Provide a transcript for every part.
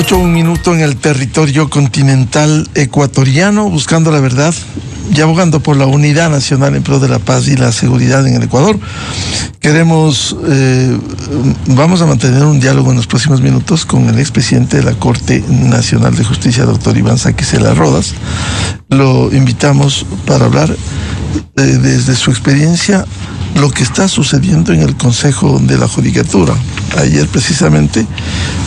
8:01 en el territorio continental ecuatoriano, buscando la verdad y abogando por la unidad nacional en pro de la paz y la seguridad en el Ecuador. Vamos a mantener un diálogo en los próximos minutos con el expresidente de la Corte Nacional de Justicia, doctor Iván Saquicela Rodas. Lo invitamos para hablar desde su experiencia lo que está sucediendo en el Consejo de la Judicatura. Ayer precisamente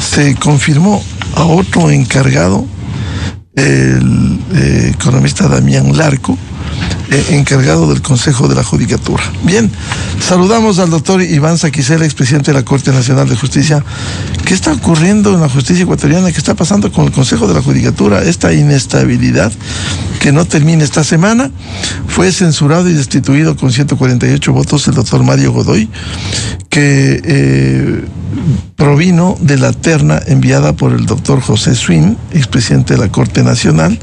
se confirmó a otro encargado, el economista Damián Larco, encargado del Consejo de la Judicatura. Bien, saludamos al doctor Iván Saquicela, expresidente de la Corte Nacional de Justicia. ¿Qué está ocurriendo en la justicia ecuatoriana? ¿Qué está pasando con el Consejo de la Judicatura? Esta inestabilidad que no termina esta semana. Fue censurado y destituido con 148 votos el doctor Mario Godoy, que provino de la terna enviada por el doctor José Swin, expresidente de la Corte Nacional,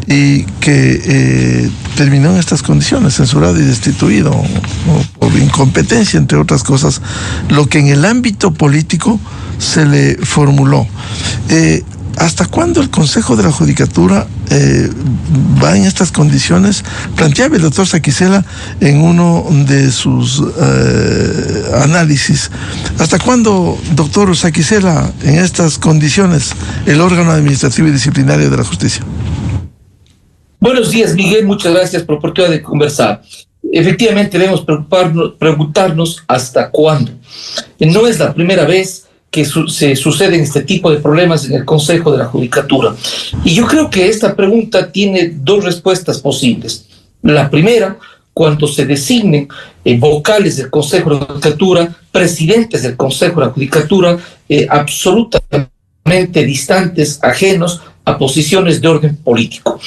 y que terminó en estas condiciones, censurado y destituido por incompetencia, entre otras cosas, lo que en el ámbito político se le formuló. ¿Hasta cuándo el Consejo de la Judicatura va en estas condiciones? Planteaba el doctor Saquicela en uno de sus análisis. ¿Hasta cuándo, doctor Saquicela, en estas condiciones, el órgano administrativo y disciplinario de la justicia? Buenos días, Miguel. Muchas gracias por la oportunidad de conversar. Efectivamente, debemos preguntarnos hasta cuándo. No es la primera vez que se suceden este tipo de problemas en el Consejo de la Judicatura. Y yo creo que esta pregunta tiene dos respuestas posibles. La primera, cuando se designen vocales del Consejo de la Judicatura, presidentes del Consejo de la Judicatura, absolutamente distantes, ajenos a posiciones de orden político.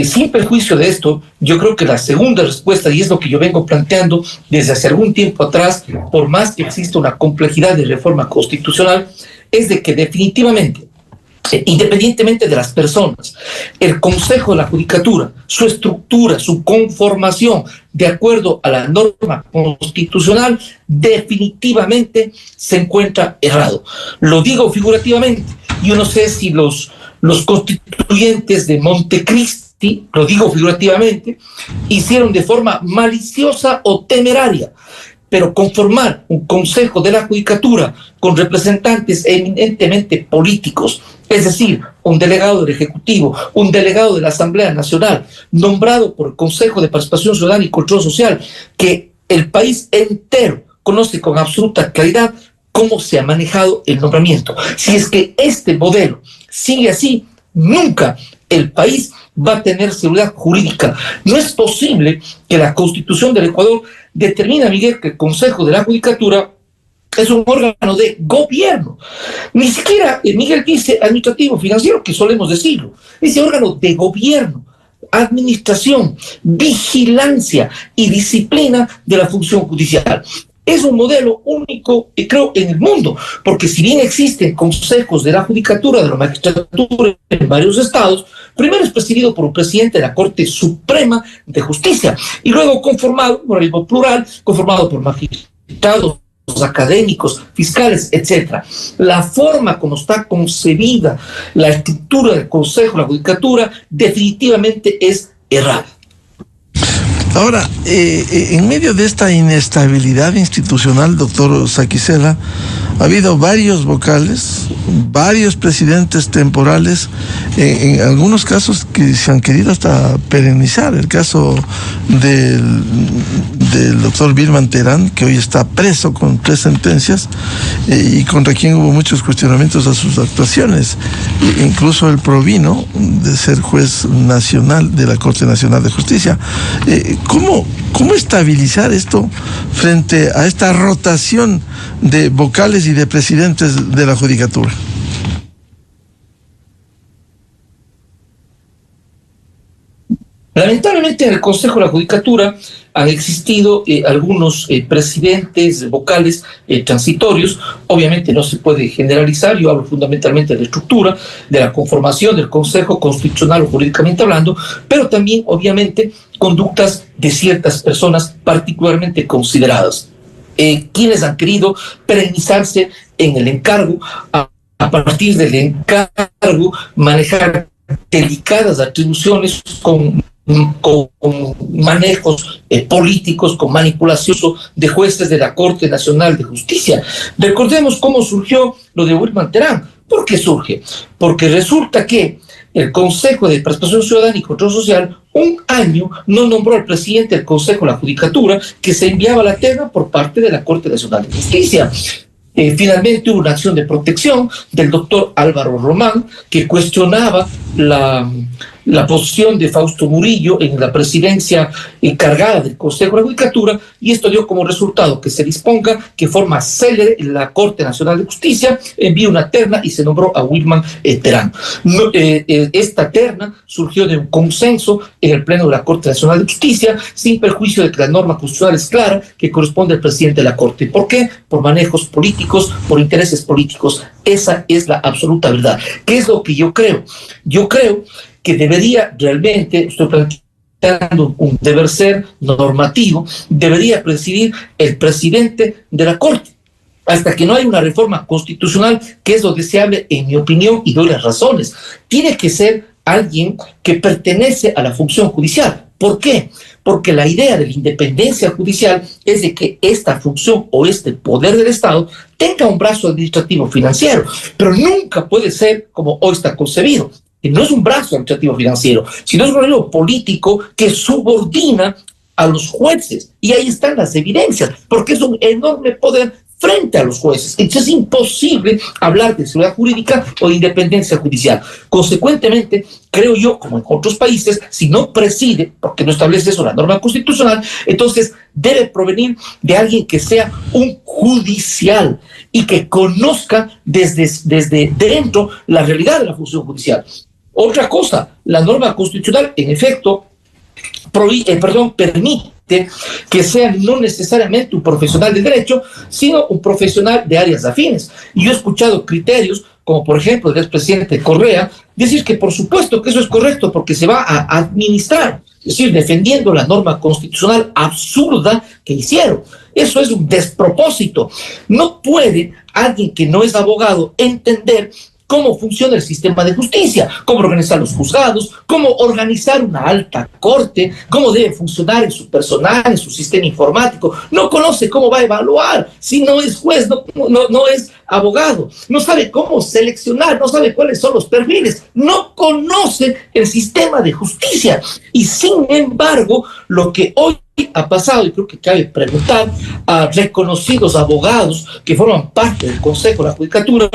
Sin perjuicio de esto, yo creo que la segunda respuesta, y es lo que yo vengo planteando desde hace algún tiempo atrás, por más que exista una complejidad de reforma constitucional, es de que definitivamente, independientemente de las personas, el Consejo de la Judicatura, su estructura, su conformación, de acuerdo a la norma constitucional, definitivamente se encuentra errado. Lo digo figurativamente. Yo no sé si los constituyentes de Montecristi, lo digo figurativamente, hicieron de forma maliciosa o temeraria, pero conformar un Consejo de la Judicatura con representantes eminentemente políticos, es decir, un delegado del Ejecutivo, un delegado de la Asamblea Nacional, nombrado por el Consejo de Participación Ciudadana y Control Social, que el país entero conoce con absoluta claridad cómo se ha manejado el nombramiento. Si es que este modelo sigue así, nunca el país va a tener seguridad jurídica. No es posible que la Constitución del Ecuador determine, Miguel, que el Consejo de la Judicatura es un órgano de gobierno. Ni siquiera, Miguel, dice administrativo, financiero, que solemos decirlo. Dice órgano de gobierno, administración, vigilancia y disciplina de la función judicial. Es un modelo único, creo, en el mundo, porque si bien existen consejos de la judicatura, de la magistratura en varios estados, primero es presidido por un presidente de la Corte Suprema de Justicia, y luego conformado por el plural, conformado por magistrados, académicos, fiscales, etc. La forma como está concebida la estructura del Consejo de la Judicatura definitivamente es errada. Ahora, en medio de esta inestabilidad institucional, doctor Saquicela, ha habido varios vocales, varios presidentes temporales, en algunos casos que se han querido hasta perennizar. El caso del doctor Birman Terán, que hoy está preso con 3 sentencias y contra quien hubo muchos cuestionamientos a sus actuaciones. Incluso él provino de ser juez nacional de la Corte Nacional de Justicia. ¿Cómo estabilizar esto frente a esta rotación de vocales y de presidentes de la Judicatura? Lamentablemente en el Consejo de la Judicatura han existido algunos presidentes vocales transitorios. Obviamente no se puede generalizar, yo hablo fundamentalmente de estructura, de la conformación del Consejo constitucional o jurídicamente hablando, pero también obviamente conductas de ciertas personas particularmente consideradas, quienes han querido perennizarse en el encargo a partir del encargo, manejar delicadas atribuciones con manejos políticos, con manipulación de jueces de la Corte Nacional de Justicia. Recordemos cómo surgió lo de Wilman Terán. ¿Por qué surge? Porque resulta que el Consejo de Participación Ciudadana y Control Social un año no nombró al presidente del Consejo de la Judicatura, que se enviaba la terna por parte de la Corte Nacional de Justicia. Finalmente hubo una acción de protección del doctor Álvaro Román, que cuestionaba la posición de Fausto Murillo en la presidencia encargada del Consejo de la Judicatura, y esto dio como resultado que se disponga que forma célere la Corte Nacional de Justicia envíe una terna y se nombró a Wilman Terán. Esta terna surgió de un consenso en el Pleno de la Corte Nacional de Justicia, sin perjuicio de que la norma constitucional es clara, que corresponde al presidente de la Corte. ¿Por qué? Por manejos políticos, por intereses políticos. Esa es la absoluta verdad. ¿Qué es lo que yo creo? Yo creo que debería realmente, estoy planteando un deber ser normativo, debería presidir el presidente de la Corte, hasta que no haya una reforma constitucional, que es lo deseable en mi opinión, y doy las razones. Tiene que ser alguien que pertenece a la función judicial. ¿Por qué? Porque la idea de la independencia judicial es de que esta función o este poder del Estado tenga un brazo administrativo financiero, pero nunca puede ser como hoy está concebido. No es un brazo administrativo financiero, sino es un organismo político que subordina a los jueces. Y ahí están las evidencias, porque es un enorme poder frente a los jueces. Entonces es imposible hablar de seguridad jurídica o de independencia judicial. Consecuentemente, creo yo, como en otros países, si no preside, porque no establece eso la norma constitucional, entonces debe provenir de alguien que sea un judicial y que conozca desde dentro la realidad de la función judicial. Otra cosa, la norma constitucional, en efecto, permite que sea no necesariamente un profesional de derecho, sino un profesional de áreas afines. Y yo he escuchado criterios, como por ejemplo del expresidente Correa, decir que por supuesto que eso es correcto porque se va a administrar, es decir, defendiendo la norma constitucional absurda que hicieron. Eso es un despropósito. No puede alguien que no es abogado entender cómo funciona el sistema de justicia, cómo organizar los juzgados, cómo organizar una alta corte, cómo debe funcionar en su personal, en su sistema informático. No conoce cómo va a evaluar, si no es juez, no es abogado, no sabe cómo seleccionar, no sabe cuáles son los perfiles, no conoce el sistema de justicia. Y sin embargo, lo que hoy ha pasado, y creo que cabe preguntar a reconocidos abogados que forman parte del Consejo de la Judicatura,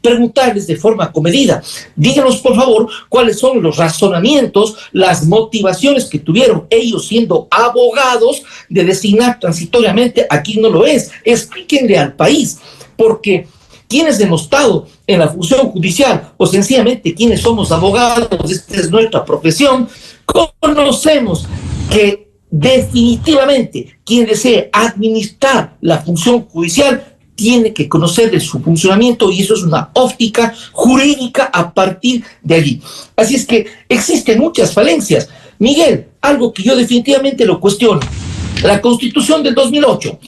preguntarles de forma comedida, díganos por favor cuáles son los razonamientos, las motivaciones que tuvieron ellos siendo abogados de designar transitoriamente a quien no lo es. Explíquenle al país, porque quienes hemos estado en la función judicial o sencillamente quienes somos abogados, esta es nuestra profesión, conocemos que definitivamente quien desee administrar la función judicial tiene que conocer de su funcionamiento, y eso es una óptica jurídica a partir de allí. Así es que existen muchas falencias. Miguel, algo que yo definitivamente lo cuestiono. La Constitución del 2008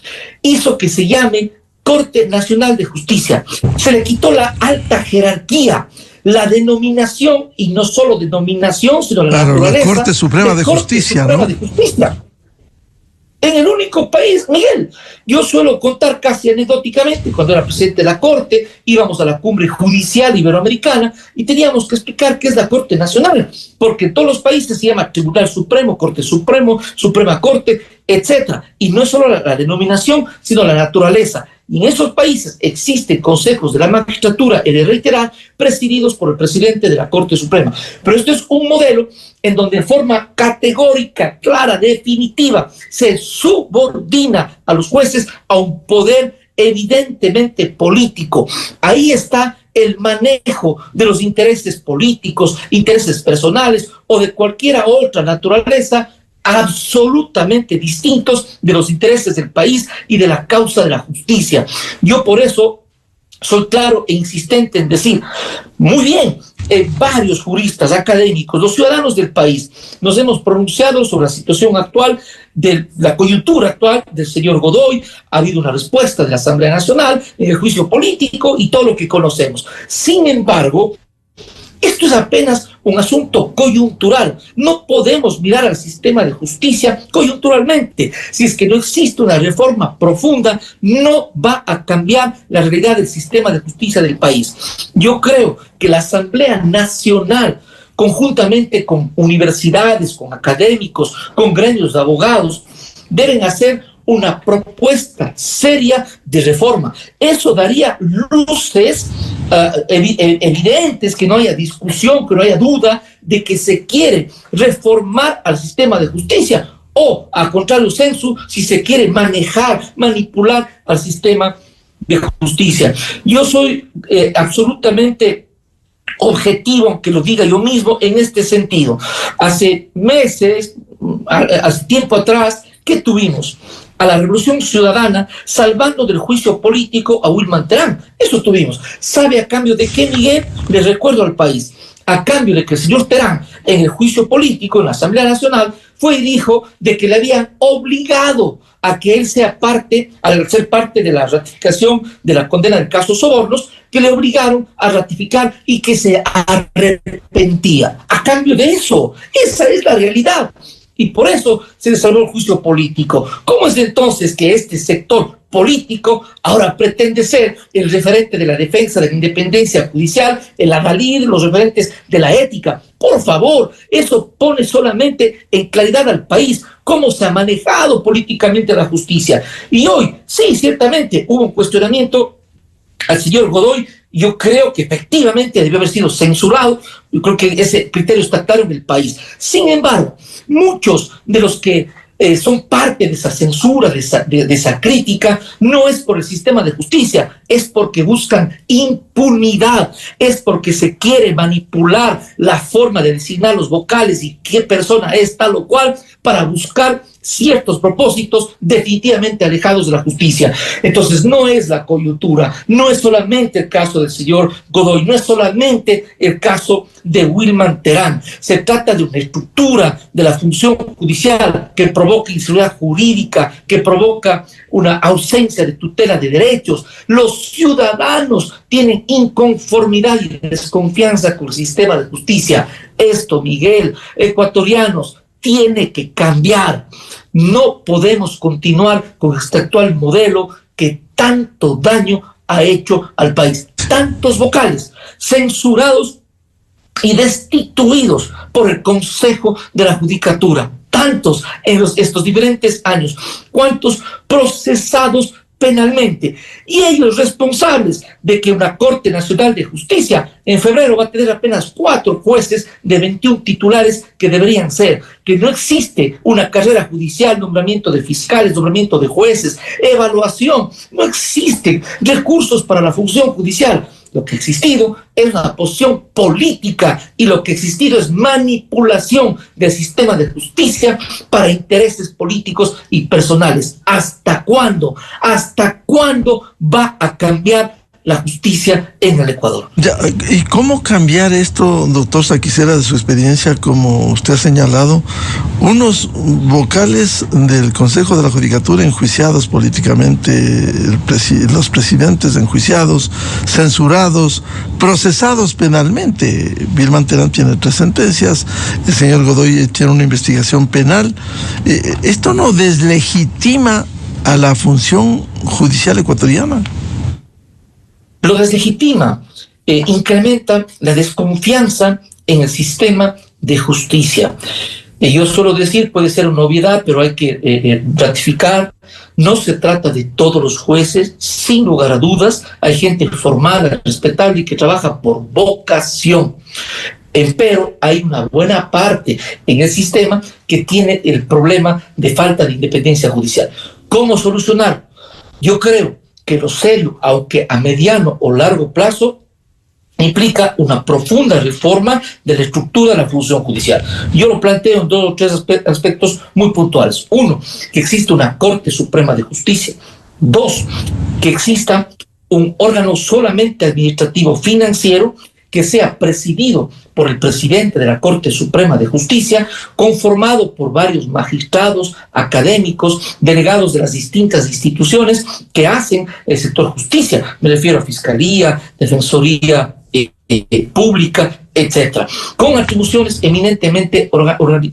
hizo que se llame Corte Nacional de Justicia. Se le quitó la alta jerarquía, la denominación, y no solo denominación, sino la naturaleza. La Corte Suprema de Justicia, ¿no? En el único país, Miguel, yo suelo contar casi anecdóticamente, cuando era presidente de la Corte, íbamos a la cumbre judicial iberoamericana y teníamos que explicar qué es la Corte Nacional, porque en todos los países se llama Tribunal Supremo, Corte Supremo, Suprema Corte, etc. Y no es solo la denominación, sino la naturaleza. Y en esos países existen consejos de la magistratura, he de reiterar, presididos por el presidente de la Corte Suprema. Pero esto es un modelo en donde de forma categórica, clara, definitiva, se subordina a los jueces a un poder evidentemente político. Ahí está el manejo de los intereses políticos, intereses personales o de cualquier otra naturaleza, absolutamente distintos de los intereses del país y de la causa de la justicia. Yo por eso soy claro e insistente en decir, muy bien, varios juristas académicos, los ciudadanos del país, nos hemos pronunciado sobre la situación actual, de la coyuntura actual del señor Godoy. Ha habido una respuesta de la Asamblea Nacional en el juicio político y todo lo que conocemos. Sin embargo, esto es apenas un asunto coyuntural. No podemos mirar al sistema de justicia coyunturalmente. Si es que no existe una reforma profunda, no va a cambiar la realidad del sistema de justicia del país. Yo creo que la Asamblea Nacional, conjuntamente con universidades, con académicos, con gremios de abogados, deben hacer una propuesta seria de reforma. Eso daría luces evidentes, que no haya discusión, que no haya duda de que se quiere reformar al sistema de justicia, o, al contrario sensu, si se quiere manejar, manipular al sistema de justicia. Yo soy absolutamente objetivo, aunque lo diga yo mismo, en este sentido. Hace meses, hace tiempo atrás, ¿qué tuvimos? A la Revolución Ciudadana, salvando del juicio político a Wilman Terán. Eso tuvimos. ¿Sabe a cambio de qué, Miguel? Le recuerdo al país. A cambio de que el señor Terán, en el juicio político, en la Asamblea Nacional, fue y dijo de que le habían obligado a que él sea parte, al ser parte de la ratificación de la condena del caso Sobornos, que le obligaron a ratificar y que se arrepentía. A cambio de eso, esa es la realidad. Y por eso se desarrolló el juicio político. ¿Cómo es entonces que este sector político ahora pretende ser el referente de la defensa de la independencia judicial, el adalid, los referentes de la ética? Por favor, eso pone solamente en claridad al país cómo se ha manejado políticamente la justicia. Y hoy, sí, ciertamente hubo un cuestionamiento al señor Godoy. Yo creo que efectivamente debió haber sido censurado. Yo creo que ese criterio está claro en el país. Sin embargo, muchos de los que son parte de esa censura, de esa crítica, no es por el sistema de justicia, es porque buscan impunidad, es porque se quiere manipular la forma de designar los vocales y qué persona es tal o cual para buscar ciertos propósitos definitivamente alejados de la justicia. Entonces no es la coyuntura, no es solamente el caso del señor Godoy, no es solamente el caso de Wilman Terán. Se trata de una estructura de la función judicial que provoca inseguridad jurídica, que provoca una ausencia de tutela de derechos. Los ciudadanos tienen inconformidad y desconfianza con el sistema de justicia. Esto, Miguel, ecuatorianos, tiene que cambiar. No podemos continuar con este actual modelo que tanto daño ha hecho al país. Tantos vocales censurados y destituidos por el Consejo de la Judicatura. Tantos en estos diferentes años. ¿Cuántos procesados penalmente? Y ellos responsables de que una Corte Nacional de Justicia en febrero va a tener apenas 4 jueces de 21 titulares que deberían ser, que no existe una carrera judicial, nombramiento de fiscales, nombramiento de jueces, evaluación, no existen recursos para la función judicial. Lo que ha existido es una posición política y lo que ha existido es manipulación del sistema de justicia para intereses políticos y personales. ¿Hasta cuándo? ¿Hasta cuándo va a cambiar la justicia en el Ecuador? Ya, ¿y cómo cambiar esto, doctor Saquicela, de su experiencia, como usted ha señalado? Unos vocales del Consejo de la Judicatura enjuiciados políticamente, los presidentes enjuiciados, censurados, procesados penalmente. Wilman Terán tiene 3 sentencias, el señor Godoy tiene una investigación penal. ¿Esto no deslegitima a la función judicial ecuatoriana? Lo deslegitima, incrementa la desconfianza en el sistema de justicia. Yo suelo decir, puede ser una obviedad, pero hay que ratificar, no se trata de todos los jueces, sin lugar a dudas, hay gente formada, respetable y que trabaja por vocación. Pero hay una buena parte en el sistema que tiene el problema de falta de independencia judicial. ¿Cómo solucionar? Yo creo que lo serio, aunque a mediano o largo plazo, implica una profunda reforma de la estructura de la función judicial. Yo lo planteo en 2 o 3 aspectos muy puntuales. 1, que exista una Corte Suprema de Justicia. 2, que exista un órgano solamente administrativo financiero que sea presidido por el presidente de la Corte Suprema de Justicia, conformado por varios magistrados, académicos, delegados de las distintas instituciones que hacen el sector justicia. Me refiero a Fiscalía, Defensoría Pública, etcétera, con atribuciones eminentemente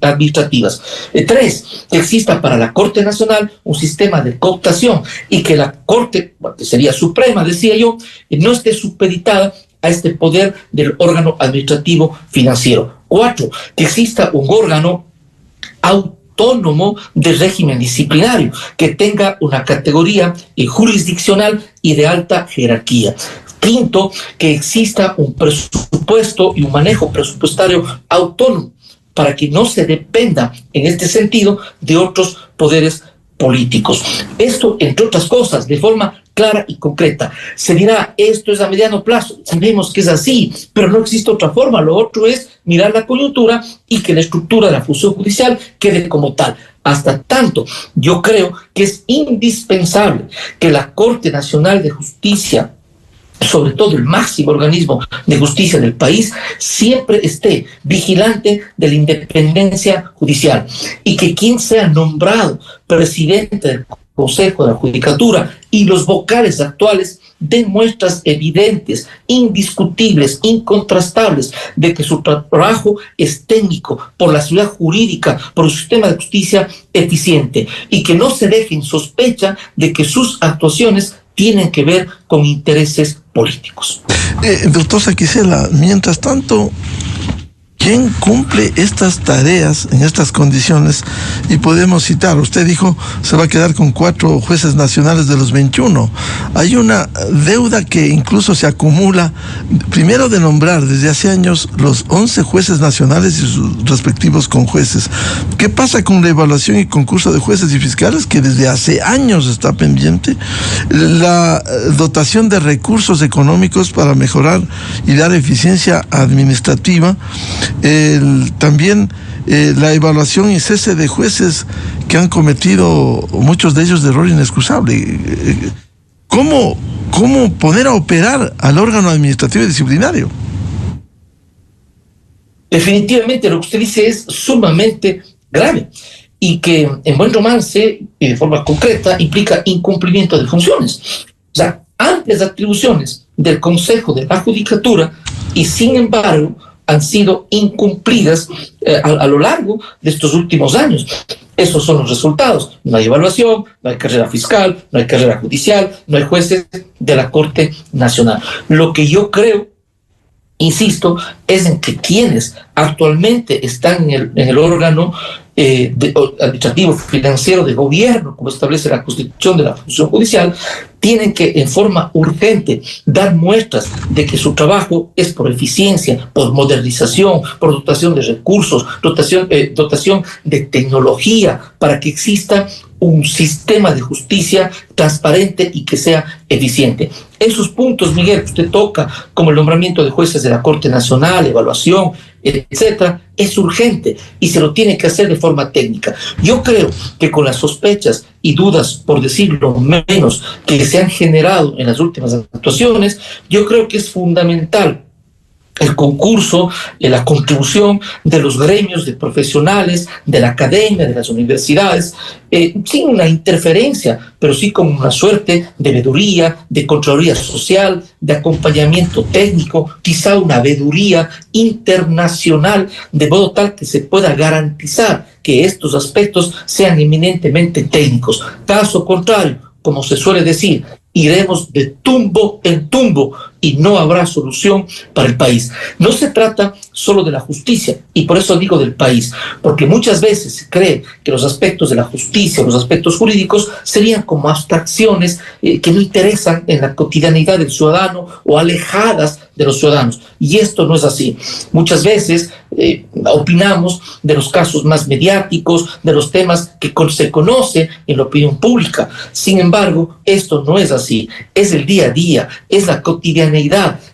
administrativas. 3, que exista para la Corte Nacional un sistema de cooptación y que la Corte, que sería suprema, decía yo, no esté supeditada a este poder del órgano administrativo financiero. 4, que exista un órgano autónomo de régimen disciplinario, que tenga una categoría jurisdiccional y de alta jerarquía. 5, que exista un presupuesto y un manejo presupuestario autónomo para que no se dependa en este sentido de otros poderes políticos. Esto, entre otras cosas, de forma clara y concreta. Se dirá, esto es a mediano plazo. Sabemos que es así, pero no existe otra forma. Lo otro es mirar la coyuntura y que la estructura de la función judicial quede como tal. Hasta tanto, yo creo que es indispensable que la Corte Nacional de Justicia, sobre todo el máximo organismo de justicia del país, siempre esté vigilante de la independencia judicial y que quien sea nombrado presidente del Consejo de la Judicatura y los vocales actuales den muestras evidentes, indiscutibles, incontrastables de que su trabajo es técnico por la seguridad jurídica, por un sistema de justicia eficiente y que no se dejen sospecha de que sus actuaciones tienen que ver con intereses políticos. Doctor Saquicela, mientras tanto, ¿quién cumple estas tareas en estas condiciones? Y podemos citar, usted dijo, se va a quedar con 4 jueces nacionales de los 21. Hay una deuda que incluso se acumula, primero de nombrar desde hace años los 11 jueces nacionales y sus respectivos conjueces. ¿Qué pasa con la evaluación y concurso de jueces y fiscales, que desde hace años está pendiente? La dotación de recursos económicos para mejorar y dar eficiencia administrativa. También la evaluación y cese de jueces que han cometido, muchos de ellos, de error inexcusable. ¿Cómo poner a operar al órgano administrativo y disciplinario? Definitivamente lo que usted dice es sumamente grave y que en buen romance y de forma concreta implica incumplimiento de funciones. O sea, amplias atribuciones del Consejo de la Judicatura y sin embargo han sido incumplidas a lo largo de estos últimos años. Esos son los resultados. No hay evaluación, no hay carrera fiscal, no hay carrera judicial, no hay jueces de la Corte Nacional. Lo que yo creo, insisto, es en que quienes actualmente están en el órgano administrativo financiero de gobierno, como establece la Constitución de la función judicial, tienen que en forma urgente dar muestras de que su trabajo es por eficiencia, por modernización, por dotación de recursos, dotación de tecnología, para que exista un sistema de justicia transparente y que sea eficiente. Esos puntos, Miguel, que usted toca, como el nombramiento de jueces de la Corte Nacional, evaluación, etcétera, es urgente y se lo tiene que hacer de forma técnica. Yo creo que con las sospechas y dudas, por decirlo menos, que se han generado en las últimas actuaciones, yo creo que es fundamental el concurso, la contribución de los gremios de profesionales, de la academia, de las universidades, sin una interferencia, pero sí con una suerte de veeduría, de contraloría social, de acompañamiento técnico, quizá una veeduría internacional, de modo tal que se pueda garantizar que estos aspectos sean eminentemente técnicos. Caso contrario, como se suele decir, iremos de tumbo en tumbo y no habrá solución para el país. No se trata solo de la justicia, y por eso digo del país, porque muchas veces se cree que los aspectos de la justicia, los aspectos jurídicos, serían como abstracciones que no interesan en la cotidianidad del ciudadano o alejadas de los ciudadanos. Y esto no es así. Muchas veces opinamos de los casos más mediáticos, de los temas que se conoce en la opinión pública. Sin embargo, esto no es así. Es el día a día, es la cotidianidad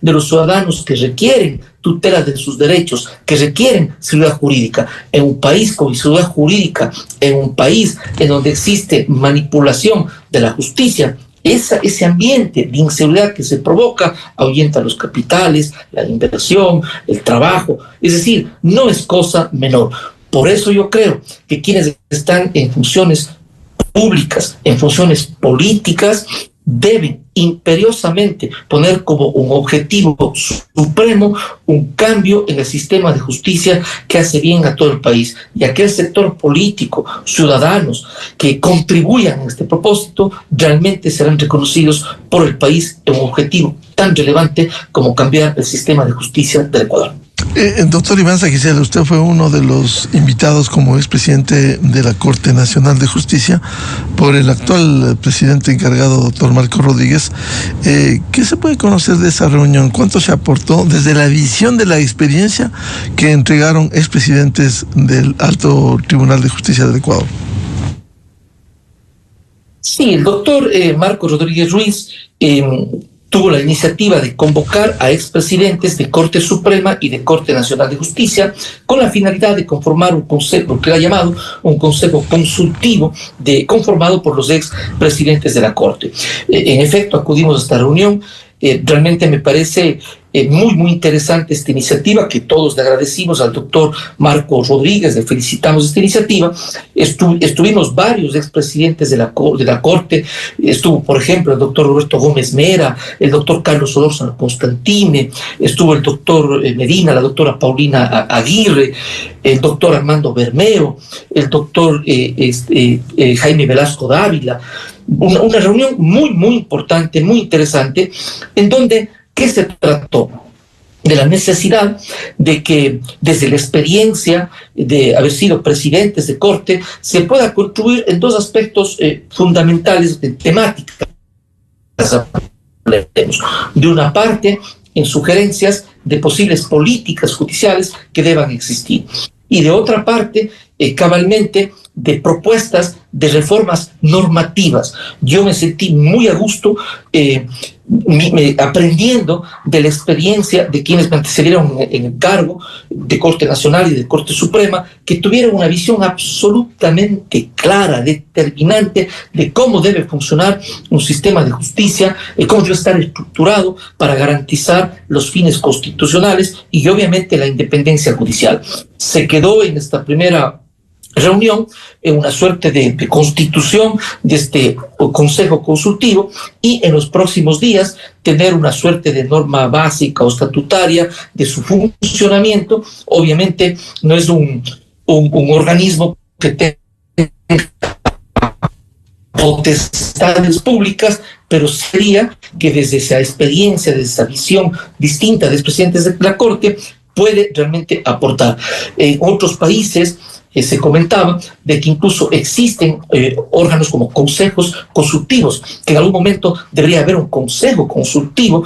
de los ciudadanos que requieren tutela de sus derechos, que requieren seguridad jurídica. En un país con seguridad jurídica, en un país en donde existe manipulación de la justicia, ese ambiente de inseguridad que se provoca ahuyenta los capitales, la inversión, el trabajo. Es decir, no es cosa menor. Por eso yo creo que quienes están en funciones públicas, en funciones políticas, deben imperiosamente poner como un objetivo supremo un cambio en el sistema de justicia que hace bien a todo el país. Y aquel sector político, ciudadanos que contribuyan a este propósito, realmente serán reconocidos por el país en un objetivo tan relevante como cambiar el sistema de justicia del Ecuador. Doctor Iván Saquicela, usted fue uno de los invitados como expresidente de la Corte Nacional de Justicia por el actual presidente encargado, doctor Marco Rodríguez. ¿Qué se puede conocer de esa reunión? ¿Cuánto se aportó desde la visión de la experiencia que entregaron expresidentes del Alto Tribunal de Justicia del Ecuador? Sí, el doctor Marco Rodríguez Ruiz tuvo la iniciativa de convocar a expresidentes de Corte Suprema y de Corte Nacional de Justicia con la finalidad de conformar un consejo, que ha llamado un consejo consultivo conformado por los expresidentes de la Corte. En efecto, acudimos a esta reunión. Realmente me parece muy interesante esta iniciativa, que todos le agradecimos al doctor Marco Rodríguez, le felicitamos esta iniciativa. Estuvimos varios expresidentes de la Corte, estuvo por ejemplo el doctor Roberto Gómez Mera, el doctor Carlos Solórzano Constantine, estuvo el doctor Medina, la doctora Paulina Aguirre, el doctor Armando Bermeo, el doctor Jaime Velasco Dávila. Una reunión muy importante, muy interesante, en donde, ¿qué se trató? De la necesidad de que desde la experiencia de haber sido presidentes de Corte se pueda contribuir en dos aspectos fundamentales de temática. De una parte, en sugerencias de posibles políticas judiciales que deban existir. Y de otra parte, cabalmente, de propuestas de reformas normativas. Yo me sentí muy a gusto aprendiendo de la experiencia de quienes me antecedieron en el cargo de Corte Nacional y de Corte Suprema, que tuvieron una visión absolutamente clara, determinante de cómo debe funcionar un sistema de justicia, cómo debe estar estructurado para garantizar los fines constitucionales y obviamente la independencia judicial. Se quedó en esta primera reunión en una suerte de constitución de este consejo consultivo y en los próximos días tener una suerte de norma básica o estatutaria de su funcionamiento. Obviamente no es un organismo que tenga potestades públicas, pero sería que desde esa experiencia, desde esa visión distinta de los presidentes de la Corte, puede realmente aportar. En otros países se comentaba de que incluso existen órganos como consejos consultivos, que en algún momento debería haber un consejo consultivo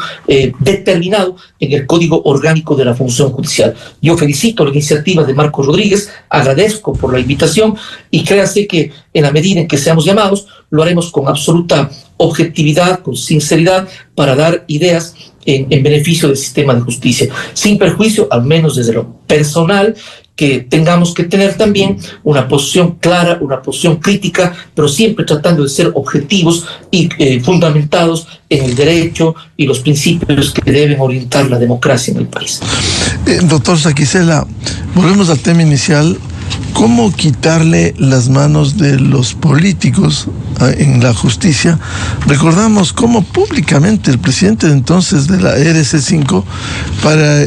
determinado en el Código Orgánico de la Función Judicial. Yo felicito la iniciativa de Marco Rodríguez, agradezco por la invitación y créase que en la medida en que seamos llamados, lo haremos con absoluta objetividad, con sinceridad, para dar ideas en beneficio del sistema de justicia, sin perjuicio, al menos desde lo personal, que tengamos que tener también una posición clara, una posición crítica, pero siempre tratando de ser objetivos y fundamentados en el derecho y los principios que deben orientar la democracia en el país. Doctor Saquicela, volvemos al tema inicial. ¿Cómo quitarle las manos de los políticos en la justicia? Recordamos cómo públicamente el presidente de entonces de la RC5 para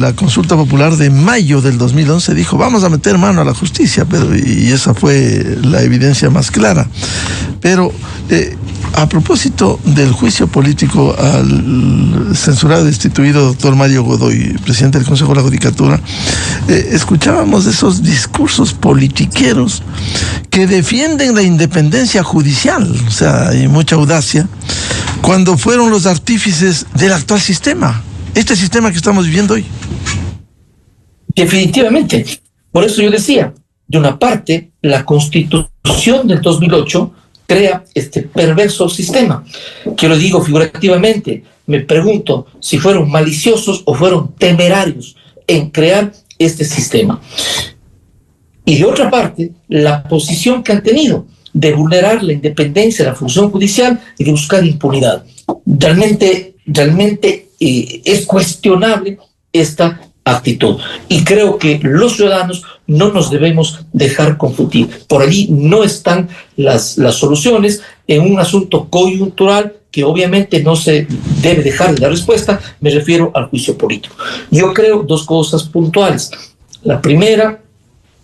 la consulta popular de mayo del 2011 dijo: vamos a meter mano a la justicia, y esa fue la evidencia más clara. Pero a propósito del juicio político al censurado y destituido doctor Mario Godoy, presidente del Consejo de la Judicatura, escuchábamos esos discursos politiqueros que defienden la independencia judicial, o sea, hay mucha audacia, cuando fueron los artífices del actual sistema, este sistema que estamos viviendo hoy. Definitivamente. Por eso yo decía, de una parte, la Constitución del 2008 crea este perverso sistema, que lo digo figurativamente. Me pregunto si fueron maliciosos o fueron temerarios en crear este sistema. Y de otra parte, la posición que han tenido de vulnerar la independencia de la función judicial y de buscar impunidad. Realmente es cuestionable esta actitud. Y creo que los ciudadanos no nos debemos dejar confundir. Por allí no están las soluciones en un asunto coyuntural que obviamente no se debe dejar de dar respuesta. Me refiero al juicio político. Yo creo dos cosas puntuales. La primera,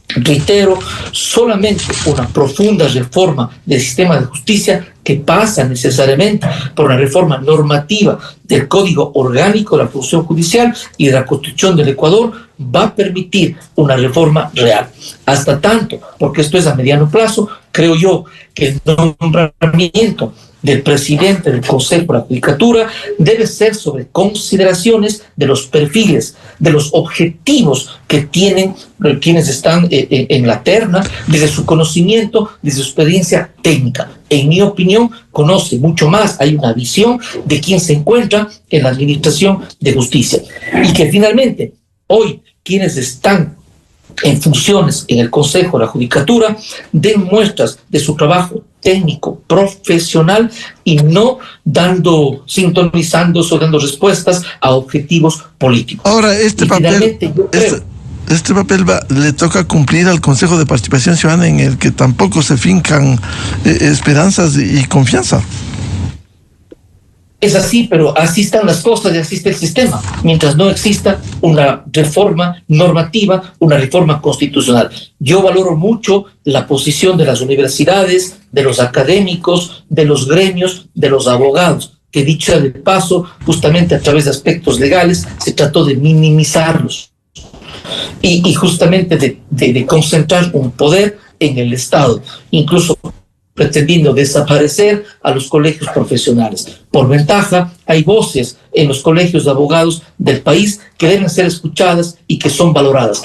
reitero, solamente una profunda reforma del sistema de justicia que pasa necesariamente por una reforma normativa del Código Orgánico de la Función Judicial y de la Constitución del Ecuador va a permitir una reforma real. Hasta tanto, porque esto es a mediano plazo, creo yo que el nombramiento del presidente del Consejo de la Judicatura debe ser sobre consideraciones de los perfiles, de los objetivos que tienen quienes están en la terna, desde su conocimiento, desde su experiencia técnica. En mi opinión, conoce mucho más, hay una visión de quién se encuentra en la administración de justicia. Y que finalmente, hoy, quienes están en funciones en el Consejo de la Judicatura den muestras de su trabajo técnico, profesional y no sintonizándose o dando respuestas a objetivos políticos. Ahora, este papel le toca cumplir al Consejo de Participación Ciudadana, en el que tampoco se fincan esperanzas y confianza. Es así, pero así están las cosas y así está el sistema, mientras no exista una reforma normativa, una reforma constitucional. Yo valoro mucho la posición de las universidades, de los académicos, de los gremios, de los abogados, que dicho sea de paso, justamente a través de aspectos legales, se trató de minimizarlos y justamente de concentrar un poder en el Estado, incluso pretendiendo desaparecer a los colegios profesionales. Por ventaja, hay voces en los colegios de abogados del país que deben ser escuchadas y que son valoradas.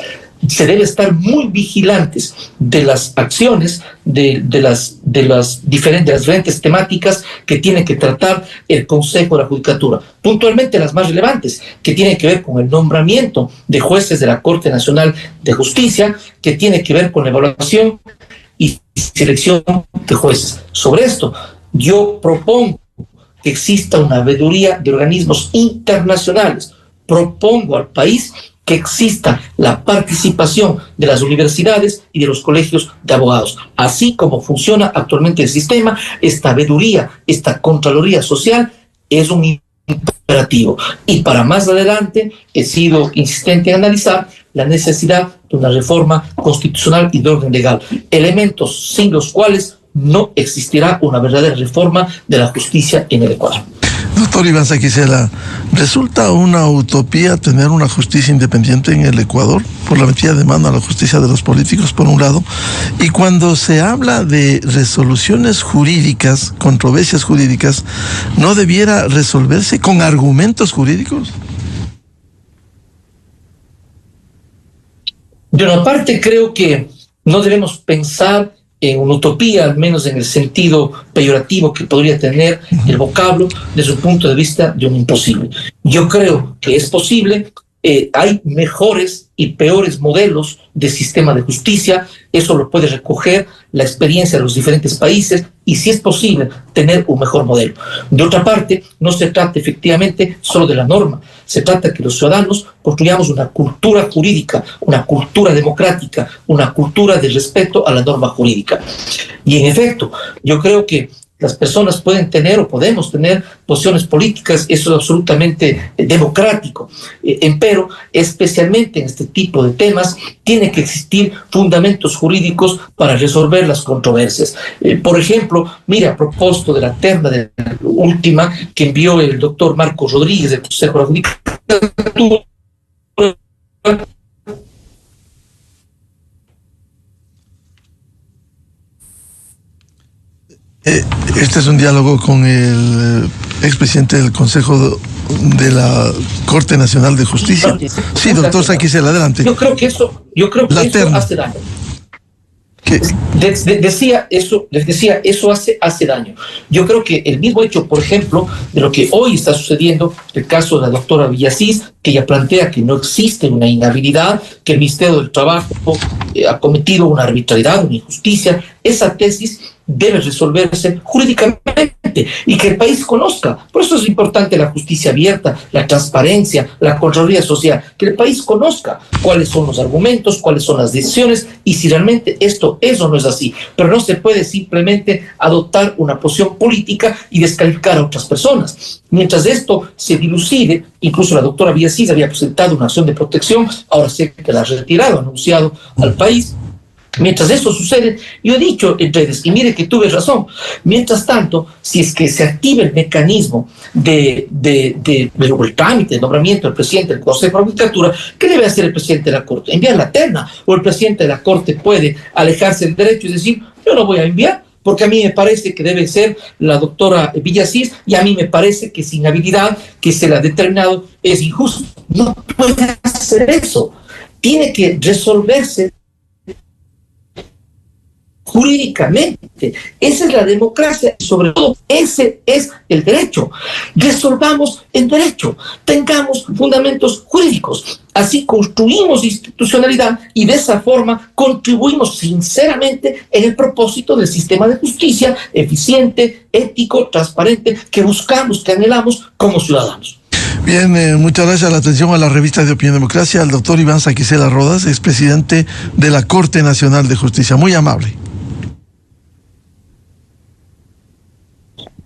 Se debe estar muy vigilantes de las acciones, de las diferentes temáticas que tiene que tratar el Consejo de la Judicatura. Puntualmente las más relevantes, que tienen que ver con el nombramiento de jueces de la Corte Nacional de Justicia, que tiene que ver con la evaluación y selección de jueces. Sobre esto, yo propongo que exista una veeduría de organismos internacionales. Propongo al país que exista la participación de las universidades y de los colegios de abogados. Así como funciona actualmente el sistema, esta veeduría, esta Contraloría Social es un imperativo. Y para más adelante he sido insistente en analizar la necesidad de una reforma constitucional y de orden legal, elementos sin los cuales no existirá una verdadera reforma de la justicia en el Ecuador. Doctor Iván Saquicela, ¿resulta una utopía tener una justicia independiente en el Ecuador por la metida de mano a la justicia de los políticos, por un lado? Y cuando se habla de resoluciones jurídicas, controversias jurídicas, ¿no debiera resolverse con argumentos jurídicos? De una parte, creo que no debemos pensar en una utopía, al menos en el sentido peyorativo que podría tener el vocablo, desde un punto de vista de un imposible. Yo creo que es posible. Hay mejores y peores modelos de sistema de justicia, eso lo puede recoger la experiencia de los diferentes países y si es posible tener un mejor modelo. De otra parte, no se trata efectivamente solo de la norma, se trata de que los ciudadanos construyamos una cultura jurídica, una cultura democrática, una cultura de respeto a la norma jurídica. Y en efecto, yo creo que las personas pueden tener o podemos tener posiciones políticas, eso es absolutamente democrático, empero especialmente en este tipo de temas tiene que existir fundamentos jurídicos para resolver las controversias. Por ejemplo, mira, a propósito de la terna de la última que envió el doctor Marcos Rodríguez del Consejo de la Judicatura, este es un diálogo con el expresidente del Consejo de la Corte Nacional de Justicia. Sí, doctor Saquicela, adelante. Yo creo que eso hace daño. Les decía, eso hace daño. Yo creo que el mismo hecho, por ejemplo, de lo que hoy está sucediendo, el caso de la doctora Villasís, que ella plantea que no existe una inhabilidad, que el Ministerio del Trabajo ha cometido una arbitrariedad, una injusticia, esa tesis debe resolverse jurídicamente y que el país conozca. Por eso es importante la justicia abierta, la transparencia, la Contraloría Social, que el país conozca cuáles son los argumentos, cuáles son las decisiones y si realmente esto es o no es así. Pero no se puede simplemente adoptar una posición política y descalificar a otras personas. Mientras esto se dilucide, incluso la doctora Villasís había presentado una acción de protección, ahora sé que la ha retirado, ha anunciado al país. Mientras eso sucede, yo he dicho en redes, y mire que tuve razón, mientras tanto, si es que se activa el mecanismo del trámite de nombramiento del presidente del Consejo de la Judicatura, ¿qué debe hacer el presidente de la Corte? ¿Enviar la terna? ¿O el presidente de la Corte puede alejarse del derecho y decir, yo no voy a enviar? Porque a mí me parece que debe ser la doctora Villasís y a mí me parece que sin habilidad que se le ha determinado es injusto. No puede hacer eso. Tiene que resolverse jurídicamente. Esa es la democracia y sobre todo ese es el derecho. Resolvamos el derecho, tengamos fundamentos jurídicos. Así construimos institucionalidad y de esa forma contribuimos sinceramente en el propósito del sistema de justicia eficiente, ético, transparente que buscamos, que anhelamos como ciudadanos. Bien, muchas gracias. La atención a la revista de Opinión Democracia, al doctor Iván Saquicela Rodas, expresidente de la Corte Nacional de Justicia. Muy amable.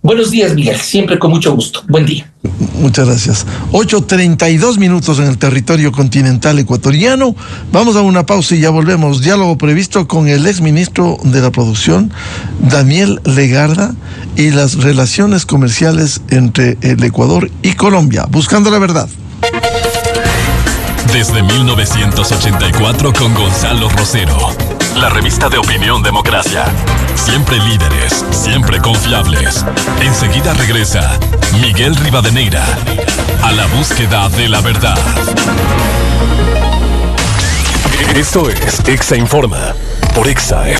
Buenos días, Miguel. Siempre con mucho gusto. Buen día. Muchas gracias. 8:32 en el territorio continental ecuatoriano. Vamos a una pausa y ya volvemos. Diálogo previsto con el exministro de la Producción, Daniel Legarda, y las relaciones comerciales entre el Ecuador y Colombia. Buscando la verdad. Desde 1984 con Gonzalo Rosero. La revista de Opinión Democracia. Siempre líderes, siempre confiables. Enseguida regresa Miguel Rivadeneira a la búsqueda de la verdad. Esto es Exa Informa por Exa.